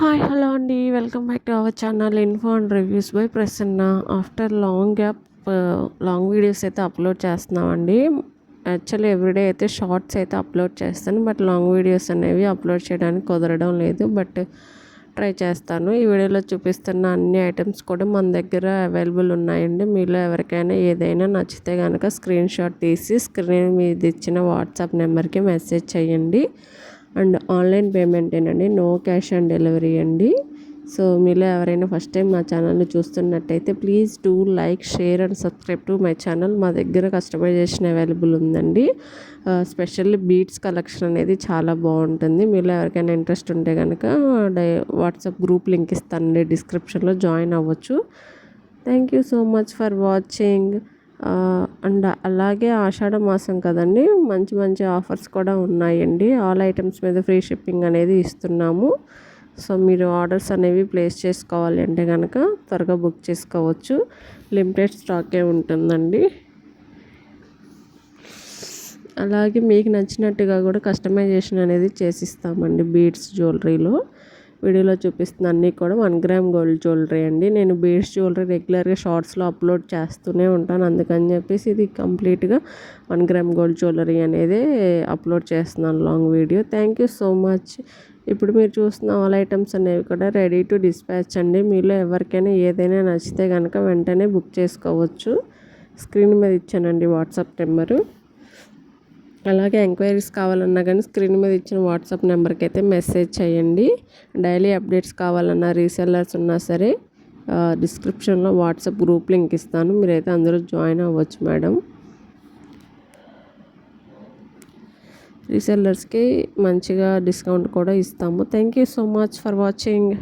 Hi hello అండి, welcome back to our channel info and reviews by Prasanna. After long gap long videos అయితే upload చేస్తున్నామండి. Actually everyday అయితే shorts అయితే upload చేస్తాను, but long videos అనేవి upload చేయడానికి కుదరడం లేదు. బట్ ట్రై చేస్తాను. ఈ వీడియోలో చూపిస్తున్న అన్ని ఐటమ్స్ కూడా మన దగ్గర అవైలబుల్ ఉన్నాయండి. మీలో ఎవరికైనా ఏదైనా నచ్చితే కనుక స్క్రీన్ షాట్ తీసి స్క్రీన్ మీద ఇచ్చిన వాట్సాప్ నెంబర్కి మెసేజ్ చేయండి. అండ్ ఆన్లైన్ పేమెంటేనండి, నో క్యాష్ ఆన్ డెలివరీ అండి. సో మీలో ఎవరైనా ఫస్ట్ టైం మా ఛానల్ని చూస్తున్నట్టయితే please do like, share and subscribe to my channel. మా దగ్గర కస్టమైజేషన్ అవైలబుల్ ఉందండి. స్పెషల్లీ బీట్స్ కలెక్షన్ అనేది చాలా బాగుంటుంది. మీలో ఎవరికైనా ఇంట్రెస్ట్ ఉంటే కనుక వాట్సాప్ గ్రూప్ లింక్ ఇస్తానండి, డిస్క్రిప్షన్లో జాయిన్ అవ్వచ్చు. Thank you so much for watching. And అలాగే ఆషాఢ మాసం కదండి, మంచి మంచి ఆఫర్స్ కూడా ఉన్నాయండి. ఆల్ ఐటమ్స్ మీద ఫ్రీ షిప్పింగ్ అనేది ఇస్తున్నాము. సో మీరు ఆర్డర్స్ అనేవి ప్లేస్ చేసుకోవాలి అంటే కనుక త్వరగా బుక్ చేసుకోవచ్చు. లిమిటెడ్ స్టాకే ఉంటుందండి. అలాగే మీకు నచ్చినట్టుగా కూడా కస్టమైజేషన్ అనేది చేసిస్తామండి. బీడ్స్ జ్యువెలరీలో వీడియోలో చూపిస్తున్న అన్నీ కూడా 1 గ్రామ్ గోల్డ్ జ్యువెలరీ అండి. నేను బీడ్స్ జ్యువెలరీ రెగ్యులర్గా షార్ట్స్లో అప్లోడ్ చేస్తూనే ఉంటాను. అందుకని చెప్పేసి ఇది కంప్లీట్గా 1 గ్రామ్ గోల్డ్ జ్యువెలరీ అనేది అప్లోడ్ చేస్తున్నాను long video. Thank you so much. ఇప్పుడు మీరు చూస్తున్న ఆల్ ఐటమ్స్ అనేవి కూడా రెడీ టు డిస్పాచ్ అండి. మీలో ఎవరికైనా ఏదైనా నచ్చితే కనుక వెంటనే బుక్ చేసుకోవచ్చు. స్క్రీన్ మీద ఇచ్చానండి వాట్సాప్ నెంబరు. అలాగే ఎంక్వైరీస్ కావాలన్నా కానీ స్క్రీన్ మీద ఇచ్చిన వాట్సాప్ నెంబర్కి అయితే మెసేజ్ చేయండి. డైలీ అప్డేట్స్ కావాలన్నా రీసెల్లర్స్ ఉన్నా సరే డిస్క్రిప్షన్లో వాట్సాప్ గ్రూప్ లింక్ ఇస్తాను, మీరైతే అందరూ జాయిన్ అవ్వచ్చు మేడం. రీసెల్లర్స్కి మంచిగా డిస్కౌంట్ కూడా ఇస్తాము. Thank you so much for watching.